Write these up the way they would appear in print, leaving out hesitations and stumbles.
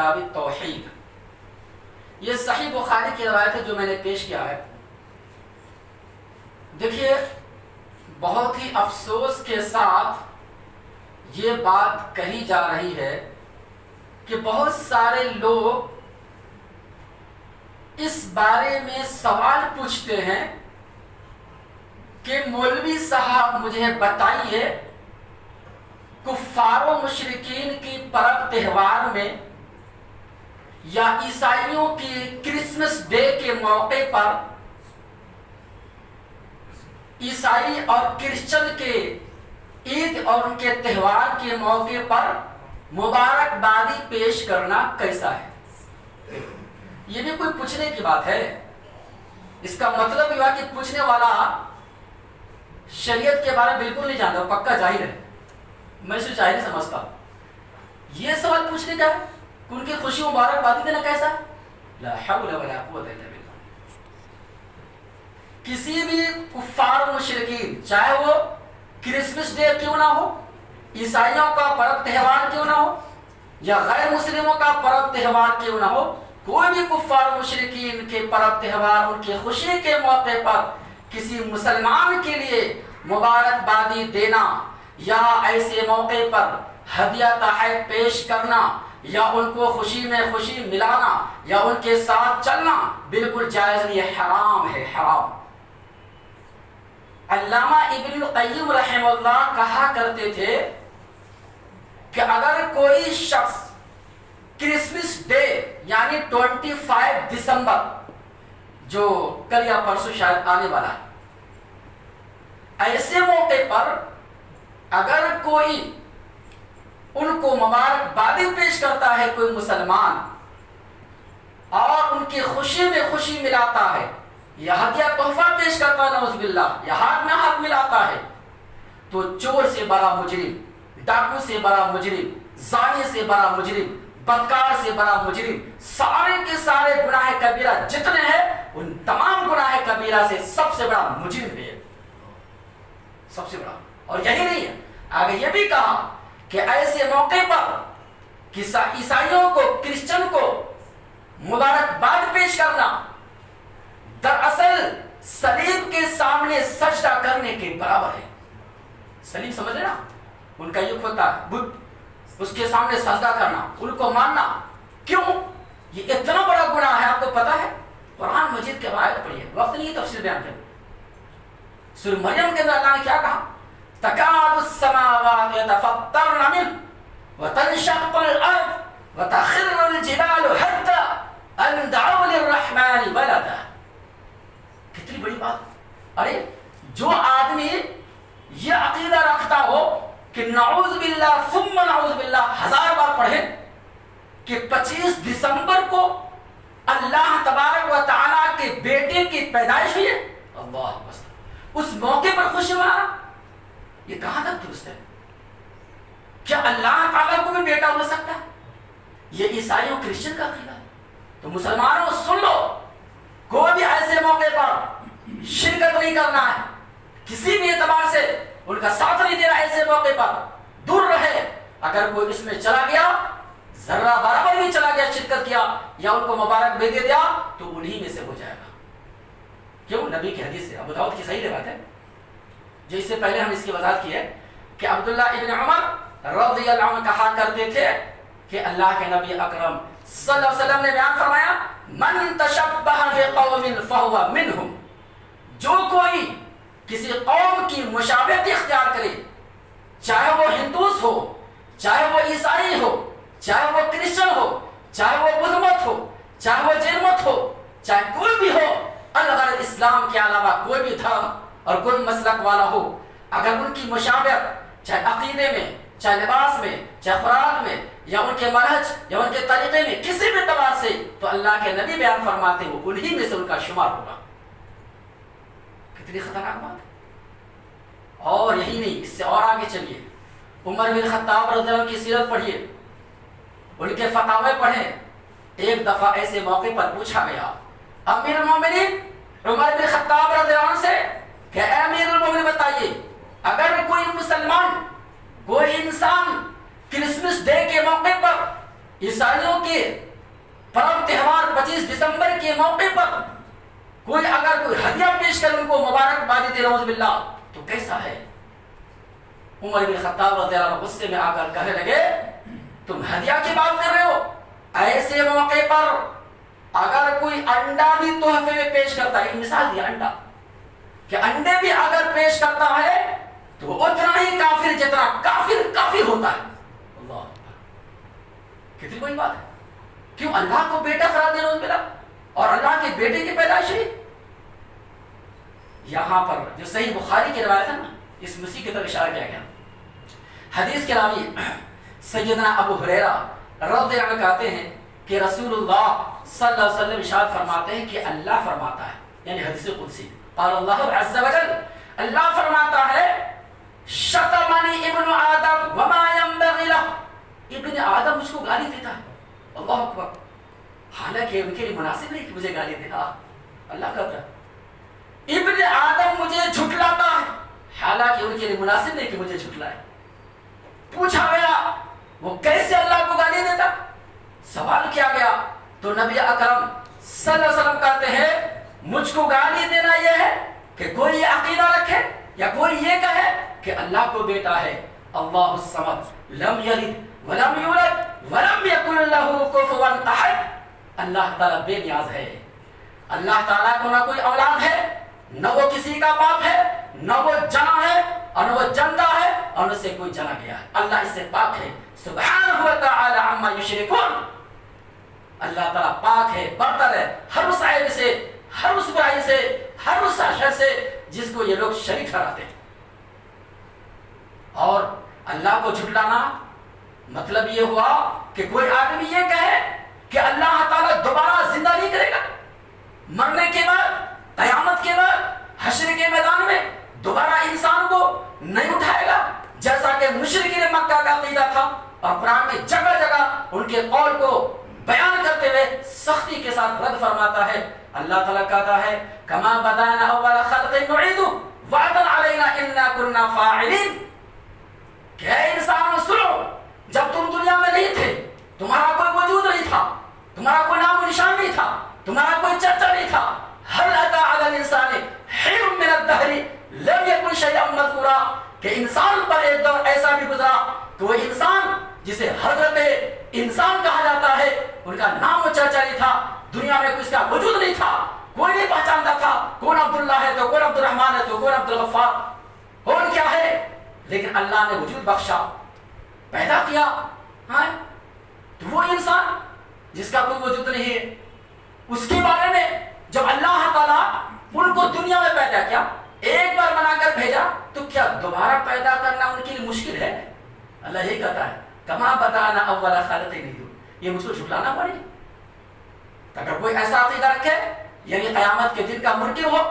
کتاب توحید. یہ صحیح بخاری کی روایت ہے جو میں نے پیش کیا ہے. دیکھیے بہت ہی افسوس کے ساتھ یہ بات کہی جا رہی ہے کہ بہت سارے لوگ اس بارے میں سوال پوچھتے ہیں کہ مولوی صاحب مجھے بتائیے کفار و مشرکین کی پرب تہوار میں یا عیسائیوں کی کرسمس ڈے کے موقع پر عیسائی اور کرسچن کے عید اور ان کے تہوار کے موقع پر مبارکبادی پیش کرنا کیسا ہے؟ یہ بھی کوئی پوچھنے کی بات ہے؟ اس کا مطلب یہ ہوا کہ پوچھنے والا شریعت کے بارے میں بالکل نہیں جانتا، پکا جاہل ہے. میں اسے جاہل سمجھتا ہوں. یہ سوال پوچھنے کا ہے کہ ان کی خوشی مبارکبادی دینا کیسا؟ لا حول ولا قوت الا باللہ. کسی بھی کفار و مشرکین چاہے وہ کرسمس ڈے کیوں نہ ہو، عیسائیوں کا پرب تہوار کیوں نہ ہو، یا غیر مسلموں کا پرب تہوار کیوں نہ ہو، کوئی بھی کفار و مشرکین کے پرب تہوار ان کی خوشی کے موقع پر کسی مسلمان کے لیے مبارکبادی دینا یا ایسے موقع پر ہدیہ تحائف پیش کرنا یا ان کو خوشی میں خوشی ملانا یا ان کے ساتھ چلنا بالکل جائز نہیں ہے، حرام ہے، حرام. علامہ ابن القیم رحمہ اللہ کہا کرتے تھے کہ اگر کوئی شخص کرسمس ڈے یعنی 25 دسمبر جو کل یا پرسوں شاید آنے والا ہے، ایسے موقع پر اگر کوئی ان کو مبارکبادی پیش کرتا ہے کوئی مسلمان اور ان کی خوشی میں خوشی ملاتا ہے یا ہدیہ تحفہ پیش کرتا ہے، نعوذ باللہ، یا ہاتھ میں ہاتھ ملاتا ہے، تو چور سے بڑا مجرم، ڈاکو سے بڑا مجرم، زانی سے بڑا مجرم، بدکار سے بڑا مجرم، سارے کے سارے گناہ کبیرہ جتنے ہیں ان تمام گناہ کبیرہ سے سب سے بڑا مجرم ہے، سب سے بڑا. اور یہی نہیں ہے، آگے یہ بھی کہا کہ ایسے موقع پر عیسائیوں کو کرسچن کو مبارکباد پیش کرنا دراصل صلیب کے سامنے سجدہ کرنے کے برابر ہے. صلیب سمجھ رہے نا، ان کا یہ ہوتا ہے بت، اس کے سامنے سجدہ کرنا، ان کو ماننا. کیوں؟ یہ اتنا بڑا گناہ ہے، آپ کو پتا ہے. قرآن مجید کے آیت پڑھیے، وقت نہیں تفصیل بیان کریں. سورہ مریم کے اندر اللہ نے کیا کہا؟ تکاد السماوات یتفطرن منه وتنشق الارض وتخر الجبال حتى ان دعوا للرحمن ولدا. کتنی بڑی بات. ارے جو آدمی یہ عقیدہ رکھتا ہو کہ نعوذ باللہ ثم نعوذ باللہ 1000 بار پڑھے کہ 25 دسمبر کو اللہ تبارک و تعالیٰ کے بیٹے کی پیدائش ہوئی ہے، اللہ بس اس موقع پر خوشی منا، یہ کہاں تک درست ہے؟ کیا اللہ تعالیٰ کو بھی بیٹا ہو سکتا ہے؟ یہ عیسائی اور کرسچن کا عقیدہ ہے. تو مسلمانوں سن لو، کوئی بھی ایسے موقع پر شرکت نہیں کرنا ہے، کسی بھی اعتبار سے ان کا ساتھ نہیں دینا. ایسے موقع پر دور رہے. اگر کوئی اس میں چلا گیا، ذرہ برابر بھی چلا گیا، شرکت کیا یا ان کو مبارک بھی دے دیا، تو انہی میں سے ہو جائے گا. کیوں؟ نبی کی حدیث ہے، ابو داؤد کی صحیح روایت ہے، جو اس سے پہلے ہم اس کی وضاحت کی ہے کہ عبداللہ ابن عمر رضی اللہ عنہ کہا کرتے تھے کہ اللہ کے نبی اکرم صلی اللہ علیہ وسلم نے بیان فرمایا، من تشبہ بقوم فہو منہم. جو کوئی کسی قوم کی مشابہت اختیار کرے، چاہے وہ ہندوس ہو، چاہے وہ عیسائی ہو، چاہے وہ کرسچن ہو، چاہے وہ بدھ مت ہو، چاہے وہ جین مت ہو، چاہے کوئی بھی ہو، الغرض اسلام کے علاوہ کوئی بھی دھرم اور کوئی مسلک والا ہو، اگر ان کی مشابہت چاہے عقیدے میں، چاہے لباس میں، چاہے خوراک میں، یا ان کے منہج یا ان کے طریقے میں کسی بھی اعتبار سے، تو اللہ کے نبی بیان فرماتے ہو انہی میں سے ان کا شمار ہوگا. کتنی خطرناک بات ہے. اور یہی نہیں، اس سے اور آگے چلیے. عمر بن خطاب رضی اللہ عنہ کی سیرت پڑھیے، ان کے فتاوے پڑھیں. ایک دفعہ ایسے موقع پر پوچھا گیا امیر المومنین عمر بن خطاب رضی اللہ عنہ سے کہ اے امیر المومنین بتائیے، اگر کوئی مسلمان، کوئی انسان کرسمس ڈے کے موقع پر عیسائیوں کے پرب تہوار 25 دسمبر کے موقع پر کوئی اگر کوئی ہدیہ پیش کر ان کو مبارکباد دے نعوذ باللہ تو کیسا ہے؟ عمر بن خطاب رضی اللہ عنہ غصے میں آ کر کہنے لگے تم ہدیہ کی بات کر رہے ہو؟ ایسے موقع پر اگر کوئی انڈا بھی تحفے میں پیش کرتا ہے، ایک مثال دیا انڈا، کہ انڈے بھی اگر پیش کرتا ہے تو اتنا ہی کافر جتنا کافر ہوتا ہے۔ اللہ کتنی بڑی بات ہے! کیوں اللہ کو بیٹا قرار دینا ملا اور اللہ کے بیٹے کی پیدائش ہوئی؟ یہاں پر جو صحیح بخاری کی روایت ہے نا، اس مسیح کی طرف اشارہ کیا گیا۔ حدیث کے راوی سیدنا ابو ہریرہ رضی اللہ عنہ کہتے ہیں کہ رسول اللہ صلی اللہ علیہ وسلم ارشاد فرماتے ہیں کہ اللہ فرماتا ہے، یعنی حدیث قدسی، قال اللہ عز وجل، اللہ فرماتا ہے شتمنی ابن آدم وما ينبغي له، ابن آدم مجھ کو گالی دیتا ہے، اللہ اکبر، حالانکہ ان کے لیے مناسب نہیں کہ مجھے گالی دینا، اللہ کہتا ہے ابن آدم مجھے جھٹلاتا ہے، حالانکہ ان کے لیے مناسب نہیں کہ مجھے جھٹلائے۔ پوچھا گیا وہ کیسے اللہ کو گالی دیتا؟ سوال کیا گیا تو نبی اکرم صلی اللہ علیہ وسلم کہتے ہیں مجھ کو گالی دینا یہ ہے کہ کوئی یہ عقیدہ رکھے یا کوئی یہ کہے کہ اللہ کو بیٹا ہے، اللہ الصمد لم یلد ولم یولد ولم یکن لہ کفوا احد، اللہ تعالیٰ بے نیاز ہے، اللہ تعالیٰ کو نہ کوئی اولاد ہے، نہ وہ کسی کا باپ ہے، نہ وہ جنا ہے اور نہ وہ جنتا ہے اور نہ سے کوئی جنا گیا ہے، اللہ اس سے پاک ہے، سبحانہ وتعالی عما یشرکون، اللہ تعالیٰ پاک ہے، برتر ہے ہر اس عیب سے، ہر اس برائی سے، ہر اس شر سے جس کو یہ لوگ شریک ٹھہراتے ہیں۔ اور اللہ کو جھٹلانا مطلب یہ ہوا کہ کوئی آدمی یہ کہے کہ اللہ تعالیٰ دوبارہ زندہ نہیں کرے گا، مرنے کے بعد، قیامت کے بعد، حشر کے میدان میں دوبارہ انسان کو نہیں اٹھائے گا، جیسا کہ مشرکین مکہ کا عقیدہ تھا، اور قرآن میں جگہ جگہ ان کے قول کو بیان کرتے ہوئے سختی کے ساتھ رد فرماتا ہے۔ اللہ تعالیٰ کہتا ہے کما بدانا اول خلق نعید وعدا علینا انا کنا فاعلین، کہ اے انسانوں سنو، جب تم دنیا میں نہیں تھے، تمہارا کوئی وجود نہیں تھا، تمہارا کوئی نام و نشان نہیں تھا، تمہارا کوئی چرچا نہیں تھا، هل اتى على الانسان حين من الدهر لم يكن شيئا مذكورا، کہ انسان پر ایک دور ایسا بھی گزرا کہ وہ انسان جسے حضرت انسان کہا جاتا ہے، ان کا نام و چرچا نہیں تھا، دنیا میں کوئی اس کا وجود نہیں تھا، کوئی نہیں پہچانتا تھا کون عبداللہ ہے تو کون عبد الرحمن ہے تو کون عبد الغفار، کون کیا ہے، لیکن اللہ نے وجود بخشا، پیدا کیا، ہاں تو وہ انسان جس کا کوئی وجود نہیں ہے، اس کے بارے میں جب اللہ تعالیٰ ان کو دنیا میں پیدا کیا، ایک بار بنا کر بھیجا، تو کیا دوبارہ پیدا کرنا ان کے لیے مشکل ہے؟ اللہ یہ کہتا ہے کما بدانا اول خلق نعید، یہ مجھ کو جھٹلانا پڑے گی؟ اگر کوئی ایسا عقیدہ رکھے یعنی قیامت کے دن کا منکر ہو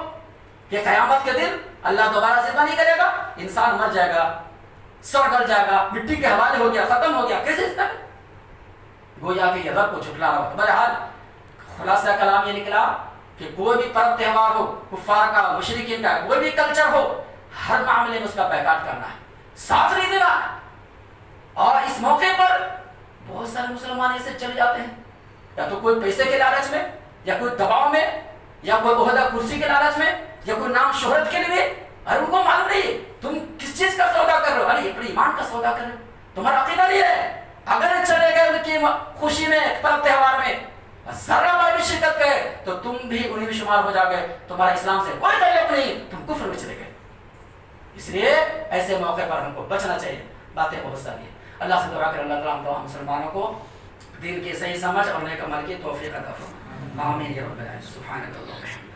کہ قیامت کے دن اللہ دوبارہ زندہ نہیں کرے گا، انسان مر جائے گا، سڑ گل جائے گا، مٹی کے حوالے ہو گیا، ختم ہو گیا، کیسے زندہ کرے؟ گویا کہ یہ رب کو جھٹلانا ہوتا۔ بہرحال خلاصہ کلام یہ نکلا کہ کوئی بھی پرب تہوار ہو، کفار کا، مشرکین کا، کوئی بھی کلچر ہو، ہر معاملے میں اس کا پیکاٹ کرنا ہے، ساتھ نہیں دینا ہے۔ اور اس موقع پر بہت سارے مسلمان ایسے چلے جاتے ہیں، یا تو کوئی پیسے کے لالچ میں، یا کوئی دباؤ میں، یا کوئی عہدہ کرسی کے لالچ میں، یا کوئی نام شہرت کے لیے، اور ان کو معلوم نہیں تم کس چیز کا سودا کر رہے ہو، ارے اپنے ایمان کا سودا کر رہے ہو، تمہارا عقیدہ نہیں ہے۔ اگر چلے گئے ان کی خوشی میں، پرب تہوار میں، ذرا بار بھی شرکت کرے تو تم بھی انہیں میں شمار ہو جاؤ گے، تمہارا اسلام سے کوئی تعلق نہیں، تم کفر میں چلے گئے۔ اس لیے ایسے موقع پر ہم کو بچنا چاہیے۔ باتیں بہت ساری ہیں، اللہ سے دعا کر اللہ تعالیٰ ہم مسلمانوں کو دین کی صحیح سمجھ اور نیک عمل کی توفیق عطا فرمائے، آمین یا رب العالمین، سبحانک اللہم۔